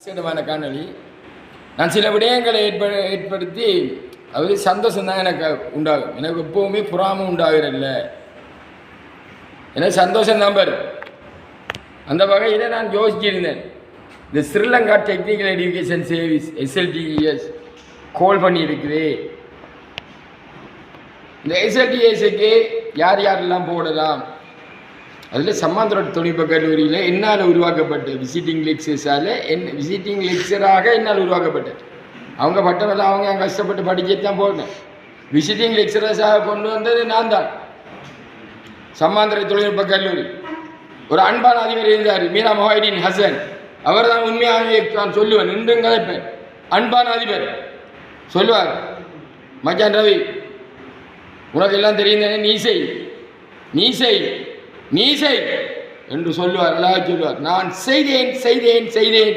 சிறப்பான காணொலி. நான் சில விடயங்களை ஏற்படுத்தி அது சந்தோஷம் தான் எனக்கு உண்டாகும். எனக்கு எப்போவுமே புறாமை உண்டாகிறதில்ல, எனக்கு சந்தோஷம் தான் வரும். அந்த வகையில் நான் யோசிச்சிருந்தேன், இந்த Sri Lanka technical education service SLTES கால் பண்ணியிருக்குது. இந்த SLTESக்கு யார் யாரெல்லாம் போடலாம், அதில் சம்மாந்திரோட தொழில்நுட்ப கல்லூரியில் என்னால் உருவாக்கப்பட்ட விசிட்டிங் லெக்சராக என்னால் உருவாக்கப்பட்டது. அவங்க பட்டமெல்லாம் அவங்க கஷ்டப்பட்டு படிக்க தான் போனேன். விசிட்டிங் லெக்சரர்ஸாக கொண்டு வந்தது நான் தான். சம்மாந்திர தொழில்நுட்ப கல்லூரி ஒரு அன்பான அதிபர் இருந்தார், மீரா மொஹைதீன் ஹசன். அவர் தான் உண்மையாக நான் சொல்லுவேன், இன்றும் கதைப்பேன். அன்பான அதிபர் சொல்லுவார், மச்சான் ரவி உனக்கு எல்லாம் தெரியுதானே, நீ செய் என்று சொல்லுவார். அழகாக சொல்லுவார். நான் செய்தேன்.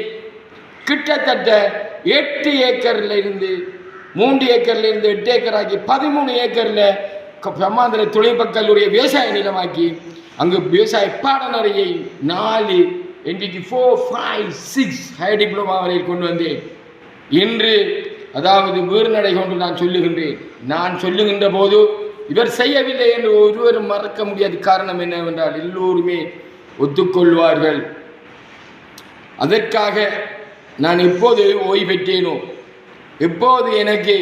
கிட்டத்தட்ட 8 ஏக்கர்ல இருந்து 3 ஏக்கர்ல இருந்து 8 ஏக்கராக்கி 13 ஏக்கர்ல சம்மாந்திர தொழில்நுட்ப கல்லூரியை விவசாய நிலமாக்கி அங்கு விவசாய பாடநெறியை 4 இன்றைக்கு 4, 5, 6 ஹையர் டிப்ளமா வரை கொண்டு வந்தேன். இன்று அதாவது வீறுநடை கொண்டு நான் சொல்லுகின்றேன். நான் சொல்லுகின்ற போது இவர் செய்யவில்லை என்று ஒருவரும் மறக்க முடியாத காரணம் என்னவென்றால் எல்லோருமே ஒத்துக்கொள்வார்கள். அதற்காக நான் எப்போது ஓய்வு பெற்றேனோ, எப்போது எனக்கு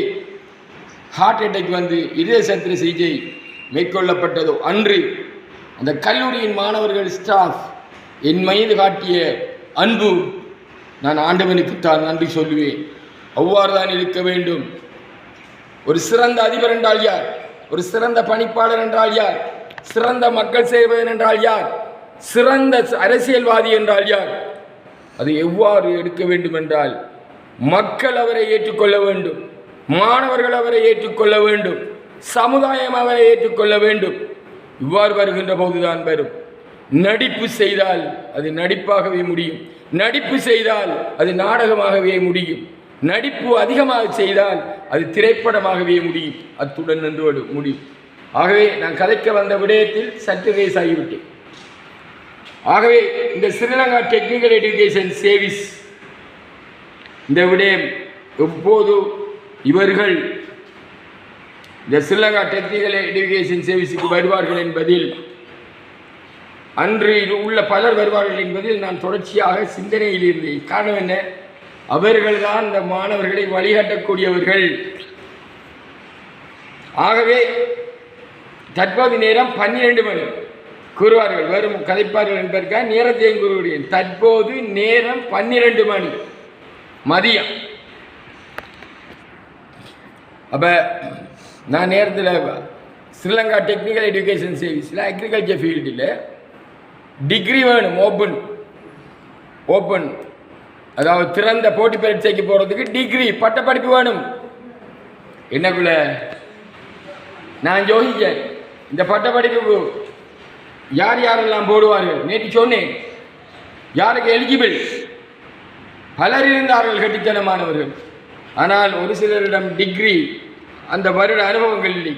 ஹார்ட் அட்டாக் வந்து இதய சத்திர சிகிச்சை மேற்கொள்ளப்பட்டதோ அன்று அந்த கல்லூரியின் மாணவர்கள் ஸ்டாஃப் என் மீது காட்டிய அன்பு நான் ஆண்டவனுக்குத்தான் நன்றி சொல்லுவேன். அவ்வாறு தான் இருக்க வேண்டும். ஒரு சிறந்த அதிபர் என்றால் யார், ஒரு சிறந்த பணிப்பாளர் என்றால் யார், சிறந்த மக்கள் சேவகன் என்றால் யார், சிறந்த அரசியல்வாதி என்றால் யார், அது எவ்வாறு எடுக்க வேண்டும் என்றால் மக்கள் அவரை ஏற்றுக்கொள்ள வேண்டும், மாணவர்கள் அவரை ஏற்றுக்கொள்ள வேண்டும், சமுதாயம் அவரை ஏற்றுக்கொள்ள வேண்டும். இவ்வாறு வருகின்ற போதுதான் வரும். நடிப்பு செய்தால் அது நடிப்பாகவே முடியும், நடிப்பு செய்தால் அது நாடகமாகவே முடியும், நடிப்பு அதிகமாக செய்தால் அது திரைப்படமாகவே முடியும், அத்துடன் நின்று முடியும். ஆகவே நான் கதைக்க வந்த விடயத்தில் சற்று ரேஸ் ஆகிவிட்டேன். ஆகவே இந்த ஸ்ரீலங்கா டெக்னிக்கல் எஜுகேஷன் சர்வீஸ் இந்த விடயம் எப்போது இவர்கள் இந்த ஸ்ரீலங்கா டெக்னிக்கல் எஜுகேஷன் சர்வீஸுக்கு வருவார்கள் என்பதில், அன்று உள்ள பலர் வருவார்கள் என்பதில் நான் தொடர்ச்சியாக சிந்தனையில் இருந்தேன். காரணம் என்ன, அவர்கள்தான் இந்த மாணவர்களை வழிகாட்டக்கூடியவர்கள். ஆகவே தற்போது நேரம் 12 மணி கூறுவார்கள், வெறும் கதைப்பார்கள் என்பதற்காக நேரத்தையும் கூறுகிறேன். தற்போது நேரம் 12 மணி மதியம். அப்போ நான் நேரத்தில் ஸ்ரீலங்கா டெக்னிக்கல் எஜுகேஷன் சர்வீஸில் அக்ரிகல்ச்சர் ஃபீல்டில் டிகிரி வேணும், ஓப்பன் அதாவது திறந்த போட்டி பரீட்சைக்கு போகிறதுக்கு டிகிரி பட்டப்படிப்பு வேணும். என்னக்குள்ள நான் யோசித்தேன், இந்த பட்டப்படிப்பு யார் யாரெல்லாம் போடுவார்கள். நேற்று சொன்னேன், யாருக்கு எலிஜிபிள். பலர் இருந்தார்கள் கட்டித்தனமானவர்கள். ஆனால் ஒரு சிலரிடம் டிகிரி அந்த வருட அனுபவங்கள் இல்லை.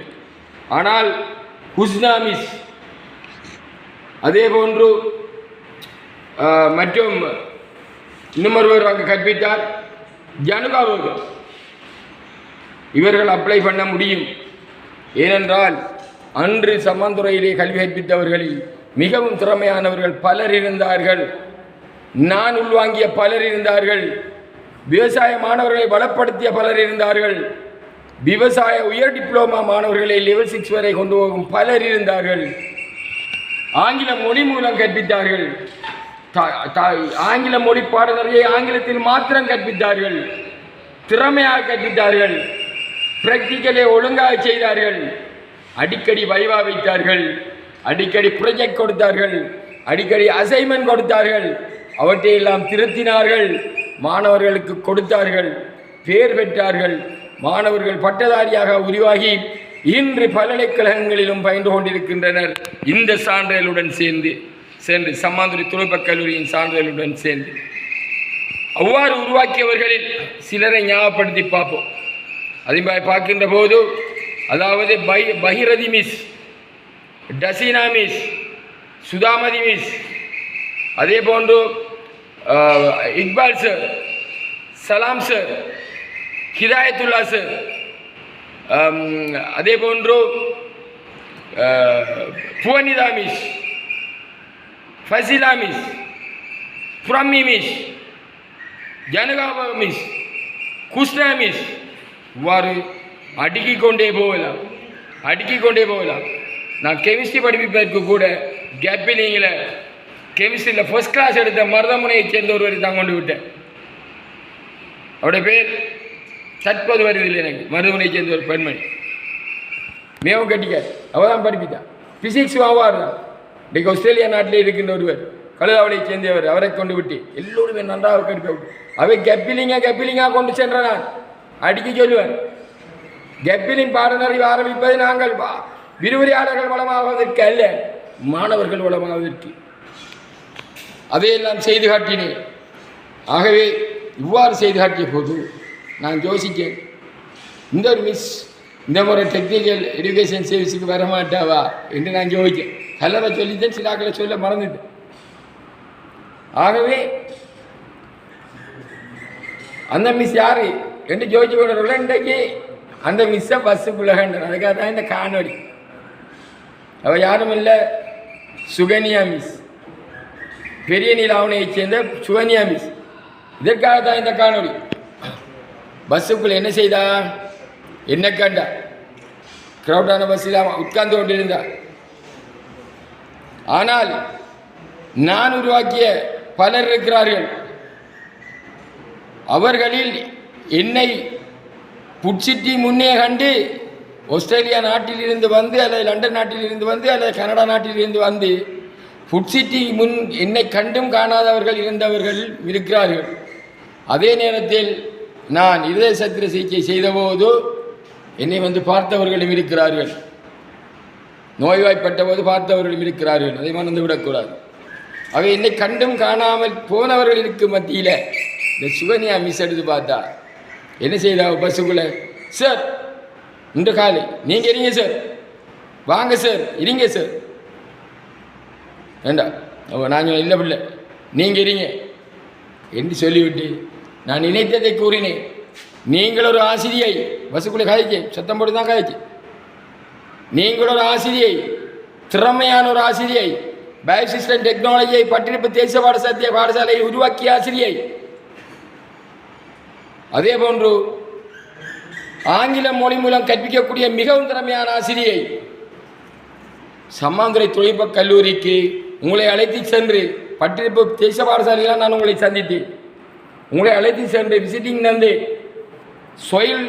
ஆனால் ஹுஸ்னா மிஸ், அதே போன்று மற்றும் இன்னொருவர் அங்கு கற்பித்தார், ஜனுகாவர்கள். இவர்கள் அப்ளை பண்ண முடியும். ஏனென்றால் அன்று சம்மாந்துறையிலே கல்வி கற்பித்தவர்களில் மிகவும் திறமையானவர்கள் பலர் இருந்தார்கள். நான் உள்வாங்கிய பலர் இருந்தார்கள். விவசாய மாணவர்களை பலப்படுத்திய பலர் இருந்தார்கள். விவசாய உயர் டிப்ளோமா மாணவர்களை லெவல் 6 வரை கொண்டு போகும் பலர் இருந்தார்கள். ஆங்கில மொழி மூலம் கற்பித்தார்கள். ஆங்கில மொழி பாடநெறியை ஆங்கிலத்தில் மாத்திரம் கற்பித்தார்கள். திறமையாக கற்பித்தார்கள். பிராக்டிக்கலை ஒழுங்காக செய்தார்கள். அடிக்கடி வைவா வைத்தார்கள். அடிக்கடி ப்ரொஜெக்ட் கொடுத்தார்கள். அடிக்கடி அசைன்மெண்ட் கொடுத்தார்கள். அவற்றையெல்லாம் திருத்தினார்கள். மாணவர்களுக்கு கொடுத்தார்கள். பேர் பெற்றார்கள். மாணவர்கள் பட்டதாரியாக உருவாகி இன்று பல்கலைக்கழகங்களிலும் பயின்று கொண்டிருக்கின்றனர். இந்த சான்றிதழுடன் சேர்ந்து சம்மாந்துறை தொழில்நுட்ப கல்லூரியின் சான்றிதழுடன் சேர்ந்து அவ்வாறு உருவாக்கியவர்களில் சிலரை ஞாபகப்படுத்தி பார்ப்போம். அதை பார்க்கின்ற போது, அதாவது Bhagirathi miss, Taseena miss, Sudhamathi miss, அதே போன்று Iqbal sir, Salam sir, Hidayathullah sir, அதே போன்று Bhuvanitha miss, Fazila miss, Brammi miss, Janakaba miss, Kusna miss, இவ்வாறு அடுக்கிக் கொண்டே போகலாம். நான் கெமிஸ்ட்ரி படிப்பதற்கு கூட கேப்பிலிங்கில் கெமிஸ்ட்ரியில் ஃபர்ஸ்ட் கிளாஸ் எடுத்த மருதமுனையை சேர்ந்த ஒருவர் தான் கொண்டு விட்டேன். அவருடைய பேர் தற்போது வருதில்லை எனக்கு. மருதமுனையை சேர்ந்த ஒரு பெண்மணி, மேவும் கட்டிக்க, அவள் தான் படிப்பித்தான். ஃபிசிக்ஸ் அவார்டு தான். இன்றைக்கு ஆஸ்திரேலியா நாட்டில் இருக்கின்ற ஒருவர், கழுதாவளை சேர்ந்தவர், அவரை கொண்டு விட்டு எல்லோருமே நன்றாக கடிப்ப விட்டு அவை கெப்பிலிங்காக கொண்டு சென்ற நான் அடிக்க சொல்லுவேன். கெப்பிலின் பாடநறிவு ஆரம்பிப்பது நாங்கள் விரிவுரையாளர்கள் வளமாவதற்கு அல்ல, மாணவர்கள் வளமாவதற்கு. அதையெல்லாம் செய்து காட்டினேன். ஆகவே இவ்வாறு செய்து காட்டிய போது நான் யோசித்தேன், இந்த ஒரு மிஸ் இந்த முறை டெக்னிக்கல் எஜுகேஷன் சர்வீஸுக்கு வரமாட்டாவா என்று நான் யோசித்தேன். கல்லறை சொல்லித்தேன், சிலாக்களை சொல்ல மறந்துட்டேன். ஆகவே அந்த மிஸ் யார் என்று யோசிச்சு கொண்டு இன்றைக்கு அந்த மிஸ்ஸை பஸ்ஸுக்குள்ளே கண்டேன். அதுக்காக தான் இந்த காணொலி. அவள் யாரும் இல்லை, சுகன்யா மிஸ், பெரிய நீலாவணையை சேர்ந்த சுகன்யா மிஸ். இதற்காக தான் இந்த காணொலி. பஸ்ஸுக்குள்ளே என்ன செய்தா, என்ன கண்டா, கிரௌடான பஸ்ஸில் உட்கார்ந்து கொண்டிருந்தா. ஆனால் நான் உருவாக்கிய பலர் இருக்கிறார்கள். அவர்களில் என்னை புட்சிட்டி முன்னே கண்டு ஆஸ்திரேலியா நாட்டிலிருந்து வந்து, அல்லது லண்டன் நாட்டிலிருந்து வந்து, அல்லது கனடா நாட்டிலிருந்து வந்து புட்சிட்டி முன் என்னை கண்டும் காணாதவர்கள் இருந்தவர்கள் இருக்கிறார்கள். அதே நேரத்தில் நான் இருதய சத்திர சிகிச்சை செய்தபோது என்னை வந்து பார்த்தவர்களும் இருக்கிறார்கள். நோய்வாய்ப்பட்ட போது பார்த்தவர்களும் இருக்கிறார்கள். அதை மறந்து விடக்கூடாது. அவை என்னை கண்டும் காணாமல் போனவர்களுக்கு மத்தியில் இந்த சுகன்யா மிஸ் எடுத்து பார்த்தா என்ன செய்தா, பஸ்ஸுக்குள்ளே, சார் இன்று காலை நீங்கள் இருங்க சார், வாங்க சார், இருங்க சார், வேண்டாம் நான் இல்லை பிள்ளை நீங்கள் இருங்க என்று சொல்லிவிட்டு நான் நினைத்ததை கூறினேன். நீங்கள் ஒரு ஆசிரியை, பஸ்ஸுக்குள்ளே காய்ச்சி சத்தம் போட்டு தான் காய்ச்சி, நீங்கள் ஒரு ஆசிரியை, திறமையான ஒரு ஆசிரியை, பயோசிஸ்டம் டெக்னாலஜியை பட்டிருப்பு தேசிய பாடசாலையை உருவாக்கிய ஆசிரியை, அதே போன்று ஆங்கில மொழி மூலம் கற்பிக்கக்கூடிய மிகவும் திறமையான ஆசிரியை, சம்மாந்துறை தொழில்நுட்ப கல்லூரிக்கு உங்களை அழைத்து சென்று, பட்டிருப்பு தேசிய பாடசாலையில் நான் உங்களை சந்தித்தேன், உங்களை அழைத்து சென்று விசிட்டிங் தந்து soil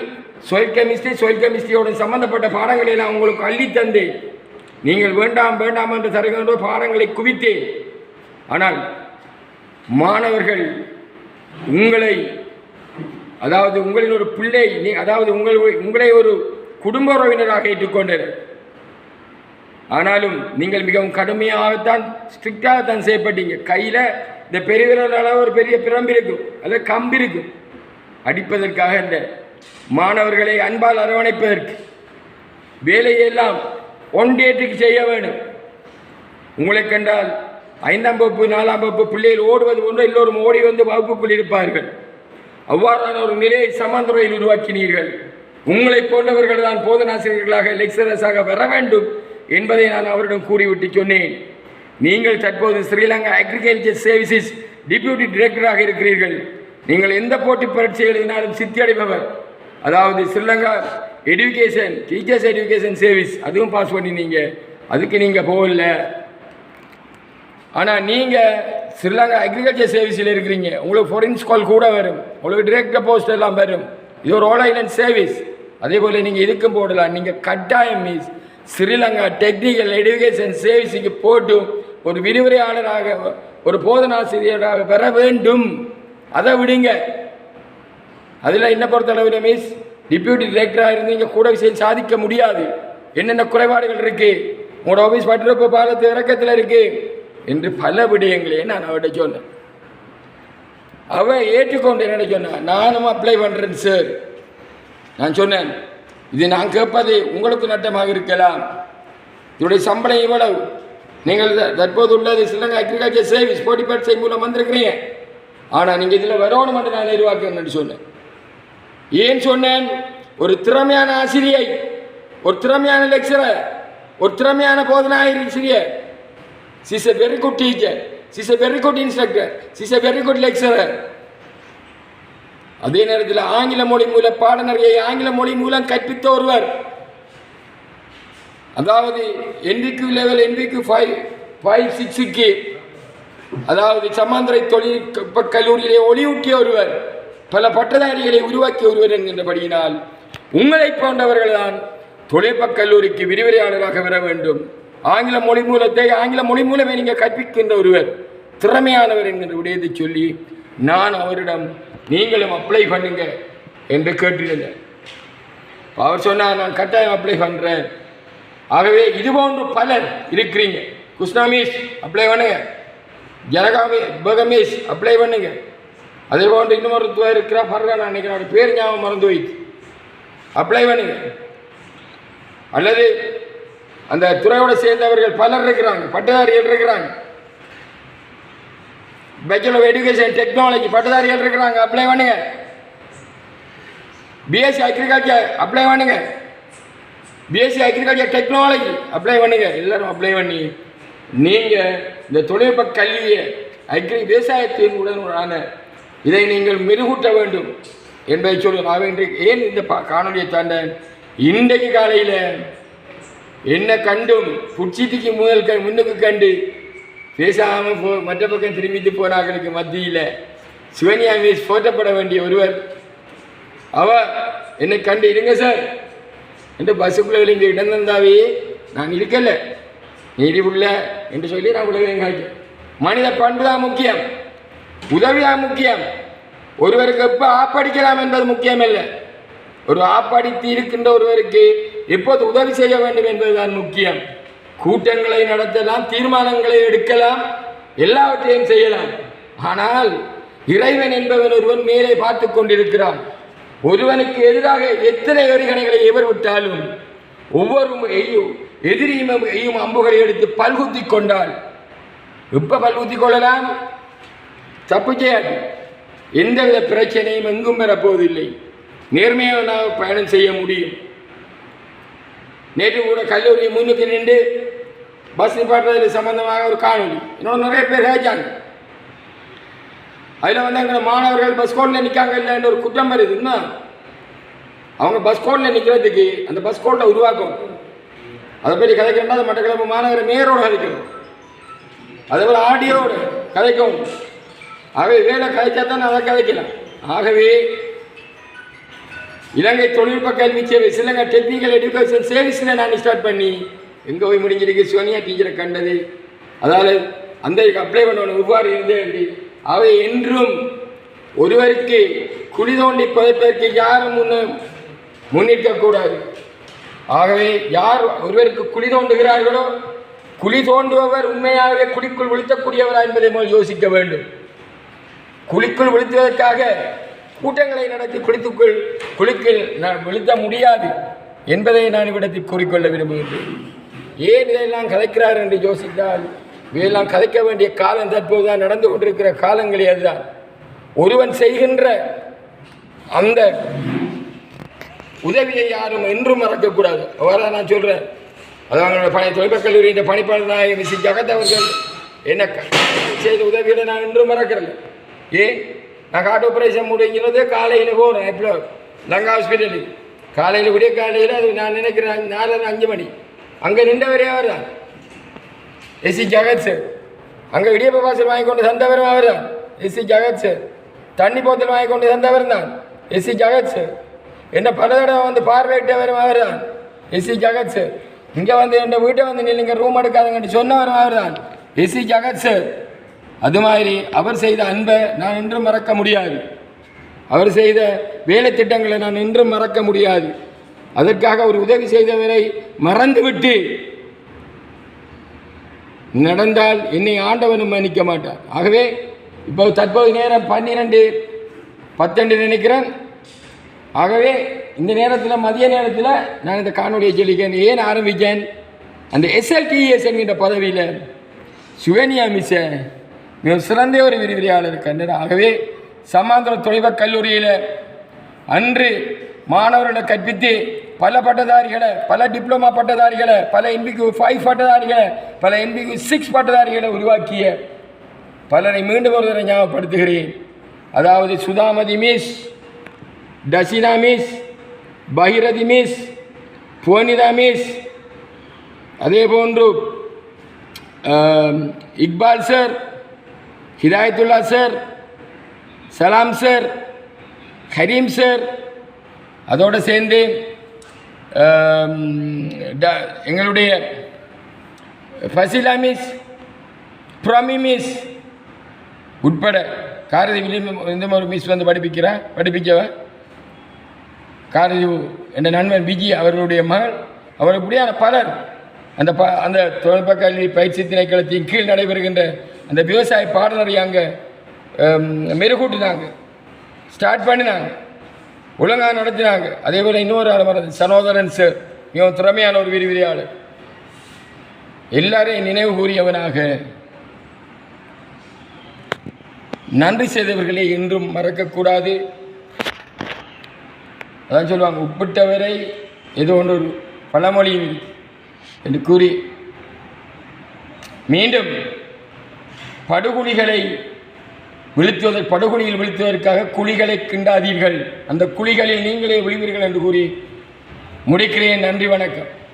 கெமிஸ்ட்ரியோடு சம்பந்தப்பட்ட பாடங்களை நான் உங்களுக்கு அள்ளி தந்து, நீங்கள் வேண்டாம் என்று தருகின்ற பாடங்களை குவித்தேன். ஆனால் மாணவர்கள் உங்களை, அதாவது உங்களின் ஒரு பிள்ளை, அதாவது உங்களை ஒரு குடும்ப உறவினராக ஏற்றுக்கொண்டனர். ஆனாலும் நீங்கள் மிகவும் கடுமையாகத்தான், ஸ்ட்ரிக்டாகத்தான் செய்யப்பட்டீங்க. கையில் இந்த பெரியவர்களால் ஒரு பெரிய பிரம்பு இருக்கும், அல்லது கம்பு இருக்கும், அடிப்பதற்காக இந்த மாணவர்களை அன்பால் அரவணைப்பதற்கு. வேலையெல்லாம் ஒன்றேற்றுக்கு செய்ய வேண்டும். உங்களை கண்டால் 5ஆம் வகுப்பு 4ஆம் வகுப்பு பிள்ளைகள் ஓடுவது போன்று எல்லோரும் ஓடி வந்து வகுப்புக்குள் இருப்பார்கள். அவ்வாறான ஒரு நிலையை சமாந்துறையில் உருவாக்கினீர்கள். உங்களை போன்றவர்கள் தான் போதனாசிரியர்களாக, லெக்சரர்ஸாக வர வேண்டும் என்பதை நான் அவரிடம் கூறிவிட்டு சொன்னேன். நீங்கள் தற்போது ஸ்ரீலங்கா அக்ரிகல்ச்சர் சர்வீசஸ் டிப்யூட்டி டைரக்டராக இருக்கிறீர்கள். நீங்கள் எந்த போட்டி பரீட்சை எழுதினாலும் சித்தி அடைபவர். அதாவது Sri Lanka education, teachers education service, அதுவும் பாஸ் பண்ணினீங்க, அதுக்கு நீங்கள் போகல. ஆனால் நீங்கள் ஸ்ரீலங்கா அக்ரிகல்ச்சர் சர்வீஸில் இருக்கிறீங்க. உங்களுக்கு ஃபாரின்ஸ் கால் கூட வரும், உங்களுக்கு டிரெக்டாக போஸ்ட் எல்லாம் வரும். இது ஒரு ஆல் ஐலண்ட் சர்வீஸ். அதே போல் நீங்கள் இதுக்கும் போடலாம். நீங்கள் கட்டாயம் மிஸ் ஸ்ரீலங்கா டெக்னிக்கல் எஜுகேஷன் சர்வீஸுக்கு போட்டு ஒரு விரிவுரையாளராக, ஒரு போதனாசிரியராக பெற வேண்டும். அதை விடுங்க. அதில் என்ன பொறுத்தளவில் மிஸ் டிப்யூட்டி டைரக்டராக இருந்து இங்கே கூட விஷயம் சாதிக்க முடியாது. என்னென்ன குறைபாடுகள் இருக்குது, உங்களோட ஆஃபீஸ் பட்டிருப்பு பாலத்து இறக்கத்தில் இருக்குது என்று பல விடயங்களே நான் அவர்கிட்ட சொன்னேன். அவன் ஏற்றுக்கொண்டு என்னென்ன சொன்னான், நானும் அப்ளை பண்ணுறேன் சார். நான் சொன்னேன், இது நான் கேட்பது உங்களுக்கு நட்டமாக இருக்கலாம், இதனுடைய சம்பளம் இவ்வளவு, நீங்கள் தற்போது உள்ளது ஸ்ரீலங்கா அக்ரிகல்ச்சர் சர்வீஸ் போட்டி பரீட்சை மூலம் வந்திருக்கிறீங்க, ஆனால் நீங்கள் இதில் வரணும் என்று நான் எதிர்பார்க்கிறேன் சொன்னேன். ஏன் சொன்னேன்? ஒரு திறமையான ஆசிரியை, ஒரு திறமையான லெக்சரர், ஒரு திறமையான போதனாசிரியர், she is a very good teacher, she is a very good instructor, she is a very good lecturer. அதே நேரத்தில் ஆங்கில மொழி மூலம் பாடநெறியை ஆங்கில மொழி மூலம் கற்பித்த ஒருவர், அதாவது NVQ லெவல் NVQ 5-6க்கு, அதாவது சமாந்தரை தொழில்நுட்ப கல்லூரியிலே ஒளியூட்டிய ஒருவர், பல பட்டதாரிகளை உருவாக்கிய ஒருவர் என்கின்றபடியினால் உங்களை போன்றவர்கள் தான் தொழில்நுட்ப கல்லூரிக்கு விரிவுரையாளராக வர வேண்டும். ஆங்கில மொழி மூலத்தை ஆங்கில மொழி மூலமே நீங்கள் கற்பிக்கின்ற ஒருவர், திறமையானவர் என்கின்ற விடயத்தை சொல்லி நான் அவரிடம் நீங்களும் அப்ளை பண்ணுங்க என்று கேட்டிருந்தேன். அவர் சொன்னார், நான் கட்டாயம் அப்ளை பண்ணுறேன். ஆகவே இதுபோன்று பலர் இருக்கிறீங்க. குஷ்னா மிஸ் அப்ளை பண்ணுங்க, ஜனகாமி பகமேஷ் அப்ளை பண்ணுங்க. அதே போன்று இன்னொருத்தர் இருக்கிறா ஃபர்கானா, நினைக்கிறேன் பேர் ஞாபகம் மறந்து வைத்து அப்ளை பண்ணுங்க. அல்லது அந்த துறையோடு சேர்ந்தவர்கள் பலர் இருக்கிறாங்க, பட்டதாரிகள் இருக்கிறாங்க, பேச்சுலர் ஆஃப் எஜுகேஷன் டெக்னாலஜி பட்டதாரிகள் இருக்கிறாங்க, அப்ளை பண்ணுங்க. பிஎஸ்சி அக்ரிகல்ச்சர் அப்ளை பண்ணுங்க, பிஎஸ்சி அக்ரிகல்ச்சர் டெக்னாலஜி அப்ளை பண்ணுங்க. எல்லாரும் அப்ளை பண்ணி நீங்கள் இந்த தொழில்நுட்ப கல்வியை விவசாயத்தின் உடனான இதை நீங்கள் மெருகூட்ட வேண்டும் என்பதை சொல்லுங்கள். இன்றைக்கு ஏன் இந்த காணொலியை தாண்ட இன்றைக்கு காலையில் என்ன கண்டும் புட்சித்திக்கு முன்னுக்கு கண்டு பேசாமல் மற்ற பக்கம் திரும்பிட்டு போனார்களுக்கு மத்தியில் சிவனியா மிஸ் போற்றப்பட வேண்டிய ஒருவர், அவர் என்னை கண்டு இருங்க சார் என்று பஸ்ஸுக்குள்ளே இங்கே இடம் தந்தாவே நான் இருக்கல நீதிப்புள்ள என்று சொல்லி நான் உலகம் காய்ச்சேன். மனித பண்பு தான் முக்கியம், உதவிதான் முக்கியம். ஒருவருக்கு எப்போ ஆப்படிக்கலாம் என்பது முக்கியம் இல்லை, ஒரு ஆப்படித்து இருக்கின்ற ஒருவருக்கு எப்போது உதவி செய்ய வேண்டும் என்பதுதான் முக்கியம். கூட்டங்களை நடத்தலாம், தீர்மானங்களை எடுக்கலாம், எல்லாவற்றையும் செய்யலாம். ஆனால் இறைவன் என்பவன் ஒருவன் மேலே பார்த்து கொண்டிருக்கிறான். ஒருவனுக்கு எதிராக எத்தனை எறிகணைகளை எவர் விட்டாலும் ஒவ்வொரு எதிரியும் அம்புகளை எடுத்து பல்குத்தி கொண்டால் எப்ப பல்குத்தி கொள்ளலாம்? தப்பு செய்யாது, எந்தவித பிரச்சனையும் எங்கும் பெறப்போவதில்லை. நேர்மையாக பயணம் செய்ய முடியும். நேற்று கூட கல்லூரி முன்னுக்கு நின்று பஸ் நிப்பாட்டுறதுல சம்பந்தமாக ஒரு காணொலி இன்னொரு நிறைய பேர் கேட்டாங்க. அதில் வந்து எங்கள் மாணவர்கள் பஸ் கோட்டில் நிற்காங்க இல்லைன்னு ஒரு குற்றம் வருதுன்னா, அவங்க பஸ் கோட்டில் நிற்கிறதுக்கு அந்த பஸ் கோட்டை உருவாக்கும். அதை பற்றி கதைக்கிறோம்னா அது மட்டக்களப்பு மாநகர மேயரோடு கதைக்கணும், அதேபோல் ஆடியோடு கதைக்கும். ஆகவே வேலை கதைச்சா தான் அதை கதைக்கலாம். ஆகவே இலங்கை தொழில்நுட்ப கல்வி சேவை சிலங்க டெக்னிக்கல் எஜுகேஷன் சர்வீஸில் நான் ஸ்டார்ட் பண்ணி எங்கே போய் முடிஞ்சிருக்கு சோனியா டீச்சரை கண்டது. அதாவது அந்த அப்ளை பண்ணணும் இவ்வாறு இருந்தே. அவை என்றும் ஒருவருக்கு குழி தோண்டி புதைப்பதற்கு யாரும் முன்னிற்கக்கூடாது. ஆகவே யார் ஒருவருக்கு குழி தோண்டுகிறார்களோ, குழி தோண்டுபவர் உண்மையாகவே குழிக்குள் விழுத்தக்கூடியவரா என்பதை முதல் யோசிக்க வேண்டும். குழிக்குள் விழுத்துவதற்காக கூட்டங்களை நடத்தி குழிக்குள் விழுத்த முடியாது என்பதை நான் இவ்விடத்தில் கூறிக்கொள்ள விரும்புகின்றேன். ஏன் இதெல்லாம் கதைக்கிறார் என்று யோசித்தால், இதையெல்லாம் கதைக்க வேண்டிய காலம் தற்போதுதான் நடந்து கொண்டிருக்கிற காலங்களே. அதுதான் ஒருவன் செய்கின்ற அந்த உதவியை யாரும் என்றும் மறக்கக்கூடாது. அவ்வாறு நான் சொல்கிறேன். அதாவது தொழில்நுட்ப கல்லூரியின் பணிப்பாளர் நாயகர் மிஸ் ஜகத் அவர்கள் என்ன செய்த உதவிகளை நான் என்றும் மறக்கிறேன். ஏன் நான் காட்டு ஆப்ரேஷன் முடிங்கிறது காலையில் போகிறேன். இப்போ லங்கா ஹாஸ்பிட்டலுக்கு காலையில் விடிய காலையில் அது நான் நினைக்கிறேன் 4-5 மணி. அங்கே நின்றவரே அவர் தான் எஸ்சி ஜகத் சார். அங்கே இடியப்ப பாசல் வாங்கி கொண்டு தந்தவரும் அவர் தான் எஸ்சி ஜகத் சார். தண்ணி போத்தல் வாங்கி கொண்டு தந்தவர் தான் எஸ்சி ஜகத் சார். என்ன பல தடவை வந்து பார்வையிட்டவரும் அவர் தான் எஸ்சி ஜகத் சார். இங்கே வந்து என் வீட்டை வந்து நீங்கள் ரூம் எடுக்காதுங்கன்னு சொன்னவரும் அவர் தான் எஸ்சி ஜகத் சார். அது மாதிரி அவர் செய்த அன்பை நான் என்றும் மறக்க முடியாது. அவர் செய்த வேலை திட்டங்களை நான் என்றும் மறக்க முடியாது. அதற்காக ஒரு உதவி செய்தவரை மறந்துவிட்டு நடந்தால் என்னை ஆண்டவனும் மன்னிக்க மாட்டார். ஆகவே இப்போ தற்போது நேரம் 12:10 நினைக்கிறேன். ஆகவே இந்த நேரத்தில் மதிய நேரத்தில் நான் இந்த காணொலியை சொல்லிக்கிறேன். ஏன் ஆரம்பித்தேன்? அந்த SLTES என்கின்ற பதவியில் சுவேனியா மிஸ்ஸை மிக சிறந்த ஒரு விரிவுரையாளர் கண்டனர். ஆகவே சமாந்தர தொழில்நுட்ப கல்லூரியில் அன்று மாணவர்களை கற்பித்து பல பட்டதாரிகளை, பல டிப்ளமா பட்டதாரிகளை, பல NBQ 5 பட்டதாரிகளை, பல NBQ 6 பட்டதாரிகளை உருவாக்கிய பலரை மீண்டும் ஒரு தடவை ஞாபகப்படுத்துகிறேன். அதாவது Sudhamathi miss, Taseena miss, Bhagirathi miss, Bhuvanitha miss, அதே போன்று Iqbal sir, Hidayathullah sir, Salam sir, Karim sir, அதோடு சேர்ந்து எங்களுடைய ஃபசிலா மிஸ், ப்ரமி மிஸ் உட்பட காரதி இந்த ஒரு மிஸ் வந்து படிப்பிக்கவ காரதி என்ற நண்பன் விஜி அவர்களுடைய மகள், அவர் இப்படியான பலர் அந்த தொழில்நுட்ப கல்வி பயிற்சி திணைக்களத்தின் கீழ் நடைபெறுகின்ற அந்த விவசாய பாடநெறி அங்கே மெருகூட்டினாங்க, ஸ்டார்ட் பண்ணினாங்க, ஒழுங்காக நடத்தினாங்க. அதே போல் இன்னொரு ஆள் வர்றது சனோதரன் சார், மிகவும் திறமையான ஒரு விரிவுரையாளர், எல்லாரையும் நினைவு கூறியவனாக நன்றி செய்தவர்களை என்றும் மறக்கக்கூடாது. அதான் சொல்லுவாங்க, உப்பிட்டவரை ஏதோ ஒன்று ஒரு பழமொழி என்று கூறி மீண்டும் படுகுழியில் வீழ்த்துவதற்காக குழிகளை கிண்டாதீர்கள், அந்த குழிகளில் நீங்களே விழுவீர்கள் என்று கூறி முடிக்கிறேன். நன்றி, வணக்கம்.